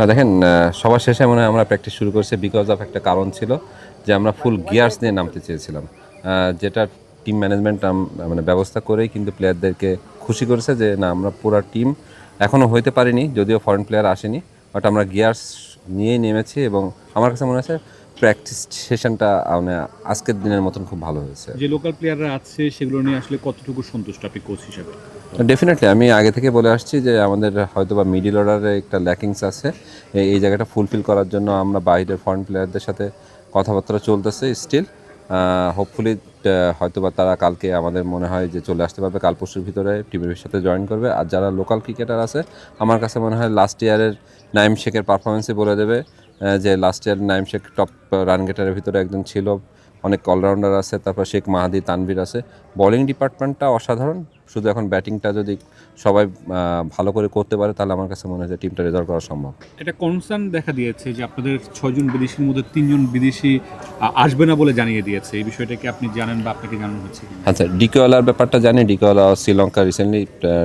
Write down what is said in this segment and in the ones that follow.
না দেখেন, সবার শেষে মনে হয় আমরা প্র্যাকটিস শুরু করছি বিকজ অফ একটা কারণ ছিল যে আমরা ফুল গিয়ার্স নিয়ে নামতে চেয়েছিলাম, যেটা টিম ম্যানেজমেন্ট মানে ব্যবস্থা করেই কিন্তু প্লেয়ারদেরকে খুশি করেছে যে না আমরা পুরো টিম এখনও হইতে পারিনি, যদিও ফরেন প্লেয়ার আসেনি, বাট আমরা গিয়ার্স নিয়েই নেমেছি এবং আমার কাছে মনে হচ্ছে প্র্যাকটিস সেশনটা মানে আজকের দিনের মতন খুব ভালো হয়েছে। যে লোকাল প্লেয়াররা আছে সেগুলো নিয়ে আসলে কতটুকু সন্তুষ্ট আপনি কোচ হিসাবে? ডেফিনেটলি আমি আগে থেকে বলে আসছি যে আমাদের হয়তো বা মিডিল অর্ডারে একটা ল্যাকিংস আছে, এই জায়গাটা ফুলফিল করার জন্য আমরা বাইরের ফরেন প্লেয়ারদের সাথে কথাবার্তা চলতেছে স্টিল। হোপফুলি হয়তো বা তারা কালকে আমাদের মনে হয় যে চলে আসতে পারবে, কাল পরশুর ভিতরে টিমের সাথে জয়েন করবে। আর যারা লোকাল ক্রিকেটার আছে আমার কাছে মনে হয় লাস্ট ইয়ারের নাইম শেখের পারফরমেন্সই বলে দেবে যে last year Naim Sheikh top run গেটারের ভিতরে একজন ছিল, অনেক অলরাউন্ডার আছে, তারপর শেখ মাহাদি, তানভীর আছে। বোলিং ডিপার্টমেন্টটা অসাধারণ, শুধু এখন ব্যাটিংটা যদি সবাই ভালো করে করতে পারে তাহলে আমার কাছে মনে হয় যে টিমটা রেজাল্ট করা সম্ভব। এটা কনসার্ন দেখা দিয়েছে যে আপনাদের 6জন বিদেশির মধ্যে 3জন বিদেশি আসবে না বলে জানিয়ে দিয়েছে। এই বিষয়টা কি আপনি জানেন বা আপনাকে জানানো হয়েছে? আচ্ছা, ডিকোয়ালার ব্যাপারটা জানি। ডিকোয়ালা শ্রীলঙ্কা রিসেন্টলি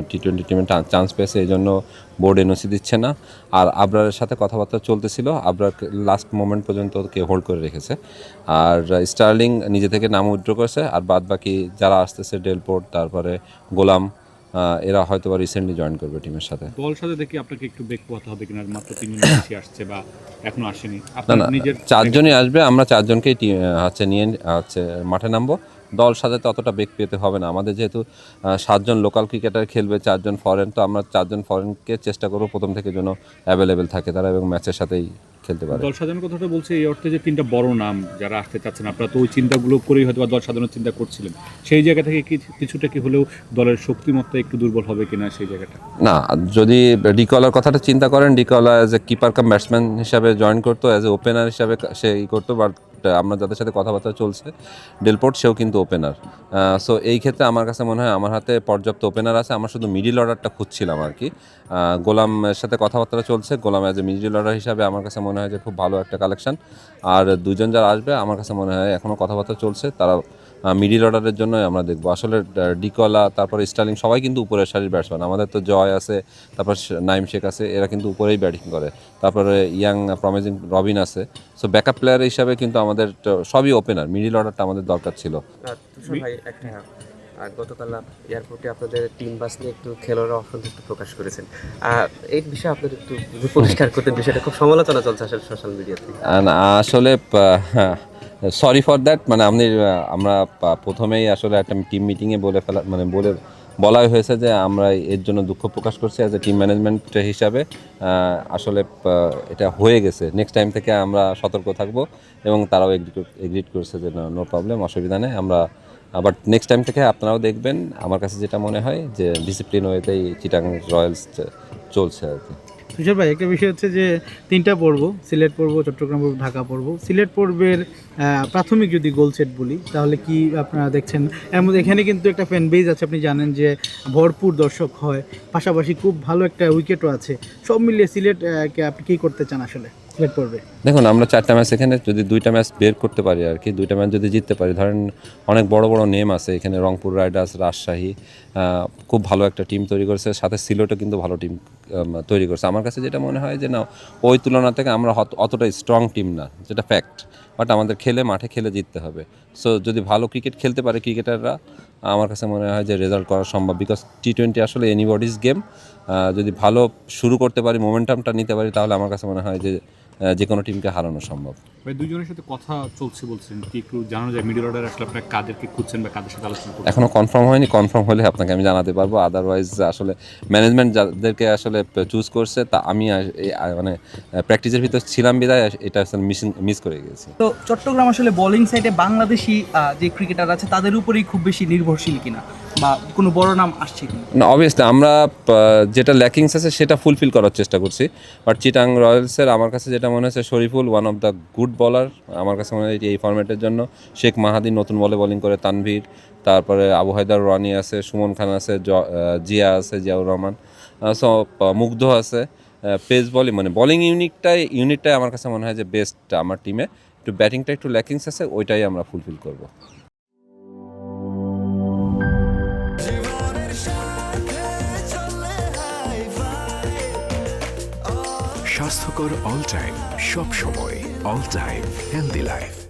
টি-20 টিমে চান্স পেয়েছে, এই জন্য বোর্ড এনওসি দিচ্ছে না। আর আবরারের সাথে কথাবার্তা চলতেছিল, আবরার লাস্ট মোমেন্ট পর্যন্ত ওকে হোল্ড করে রেখেছে। আর স্টার্লিং নিজে থেকে নাম উইথড্র করেছে। আর বাদ বাকি যারা আসতেছে ডেলপোর্ট, তারপরে গোলাম, এরা হয়তো বা রিসেন্টলি জয়েন করবে টিমের সাথে। দল সাথে দেখি আপনাকে একটু বেগ পোহাতে হবে কিনা, মাত্র 3জন বিদেশি আসছে বা এখনো আসেনি না আপনার না, নিজের? 4জনই আসবে, আমরা 4জনকেই নিয়ে মাঠে নামবো। দল সাথে তো অতটা বেগ পেতে হবে না আমাদের, যেহেতু 7জন লোকাল ক্রিকেটার খেলবে, 4জন ফরেন, তো আমরা 4জন ফরেনকে চেষ্টা করবো প্রথম থেকে যেন অ্যাভেলেবেল থাকে তারা এবং ম্যাচের সাথেই খেলতে পারে। দল সাজানোর কথাটা বলছে এই অর্থে যে 3টা বড় নাম যারা আসতে চাচ্ছেন, আপনারা তো ওই চিন্তাগুলো করেই হয়তো দল সাজানোর চিন্তা করছিলেন। সেই জায়গা থেকে কিছুটা কি হলেও দলের শক্তিমত্তা একটু দুর্বল হবে কিনা সেই জায়গাটা? না, যদি ডিকলার কথাটা চিন্তা করেন, Dickwella as a keeper cum batsman হিসাবে জয়েন করতো, অ্যাজ এ ওপেনার হিসাবে সে করতো। বাট আমরা যাদের সাথে কথাবার্তা চলছে, ডেলপোর্ট সেও কিন্তু ওপেনার। সো এই ক্ষেত্রে আমার কাছে মনে হয় আমার হাতে পর্যাপ্ত ওপেনার আছে, আমার শুধু মিডিল অর্ডারটা খুঁজছিলাম আর কি। গোলামের সাথে কথাবার্তা চলছে, গোলাম অ্যাজ এ মিডিল অর্ডার হিসাবে আমার কাছে মনে হয় যে খুব ভালো একটা কালেকশন। আর 2জন যারা আসবে আমার কাছে মনে হয় এখনও কথাবার্তা চলছে, তারা মিডিল অর্ডারের জন্যই আমরা দেখবো। আসলে ডিকলা, তারপরে স্টার্লিং সবাই কিন্তু উপরের সারির ব্যাটসম্যান। আমাদের তো জয় আছে, তারপর নাইম শেখ আছে, এরা কিন্তু উপরেই ব্যাটিং করে। তারপরে ইয়াং প্রমিজিং রবিন আছে। সো ব্যাকআপ প্লেয়ার হিসাবে কিন্তু আমাদের সবই ওপেনার, মিডিল অর্ডারটা আমাদের দরকার ছিল। তুষার ভাই, একটা আর গতকাল এয়ারপোর্টে আপনাদের টিম বাস নিয়ে একটু খেলোয়াড়রা অসন্তুষ্ট প্রকাশ করেছেন। এই বিষয়ে আপনাদের একটু পরিষ্কার করতে, বিষয়টা খুব সমালোচনা চলছে আসলে সোশ্যাল মিডিয়াতে। আসলে সরি ফর দ্যাট, মানে আমরা প্রথমেই আসলে একটা টিম মিটিংয়ে বলাই হয়েছে যে আমরা এর জন্য দুঃখ প্রকাশ করছি অ্যাজ এ টিম ম্যানেজমেন্ট হিসাবে। আসলে এটা হয়ে গেছে, নেক্সট টাইম থেকে আমরা সতর্ক থাকবো এবং তারাও এগ্রিড করছে যে নো প্রবলেম, অসুবিধা নেই। আমরা বাট নেক্সট টাইম থেকে আপনারাও দেখবেন, আমার কাছে যেটা মনে হয় যে ডিসিপ্লিন ওয়েতেই চিটাং রয়্যালস চলছে আর কি। তুষার ভাই, একটা বিষয় হচ্ছে যে 3টা পর্ব, সিলেট পর্ব, চট্টগ্রাম পর্ব, ঢাকা পর্ব। সিলেট পর্বের প্রাথমিক যদি গোল সেট বলি তাহলে কি আপনারা দেখছেন? এর মধ্যে এখানে কিন্তু একটা ফ্যান বেজ আছে, আপনি জানেন যে ভরপুর দর্শক হয়, পাশাপাশি খুব ভালো একটা উইকেটও আছে। সব মিলিয়ে সিলেটকে আপনি কী করতে চান আসলে সিলেট পর্বে? দেখুন, আমরা 4টা ম্যাচ এখানে যদি 2টা ম্যাচ বের করতে পারি আর কি, 2টা ম্যাচ যদি জিততে পারি, ধরেন অনেক বড় বড় নেম আছে এখানে, রংপুর রাইডার্স, রাজশাহী খুব ভালো একটা টিম তৈরি করেছে, সাথে সিলেটও কিন্তু ভালো টিম তৈরি করছে। আমার কাছে যেটা মনে হয় যে না, ওই তুলনা থেকে আমরা অতটা স্ট্রং টিম না, যেটা ফ্যাক্ট। বাট আমাদের মাঠে খেলে জিততে হবে। সো যদি ভালো ক্রিকেট খেলতে পারে ক্রিকেটাররা, আমার কাছে মনে হয় যে রেজাল্ট করা সম্ভব। বিকজ টি-20 আসলে এনিবডিজ গেম। যদি ভালো শুরু করতে পারি, মোমেন্টামটা নিতে পারি, তাহলে আমার কাছে মনে হয় যে কোনো টিমকে হারানো সম্ভব। ভাই, 2জনের সাথে কথা চলছে বলছেন, কি একটু জানানো যায় মিডল অর্ডার আসলে আপনারা কাদেরকে খুঁজছেন বা কাদের সাথে আলোচনা করছেন? এখনও কনফার্ম হয়নি, কনফার্ম হলে আপনাকে আমি জানাতে পারবো। আদারওয়াইজ আসলে ম্যানেজমেন্ট যাদেরকে আসলে চুজ করছে, তা আমি মানে প্র্যাকটিসের ভিতর ছিলাম বিদায় এটা আসলে মিস করে গেছি। তো চট্টগ্রাম আসলে বোলিং সাইডে বাংলাদেশি যে ক্রিকেটার আছে তাদের উপরেই খুব বেশি নির্ভরশীল কিনা, বা কোনো বড় নাম আসছে কিনা? না, অবভিয়াসলি আমরা যেটা ল্যাকিংস আছে সেটা ফুলফিল করার চেষ্টা করছি। বাট চিটাং রয়্যালসের আমার কাছে যেটা মনে হচ্ছে, Shariful one of the good bowler. আমার কাছে মনে হয় এই ফরম্যাটের জন্য শেখ মাহাদি নতুন বলে বোলিং করে, তানভীর, তারপরে আবু হায়দার রানি আছে, সুমন খান আছে, জিয়া আছে, জিয়াউর রহমান, সো মুগ্ধ আছে। পেস বলিং মানে বোলিং ইউনিটটাই আমার কাছে মনে হয় যে বেস্ট আমার টিমে। একটু ব্যাটিংটা একটু ল্যাকিংস আছে, ওইটাই আমরা ফুলফিল করব। স্বাস্থ্যকর অল টাইম, সব সময় অল টাইম হেলদি লাইফ।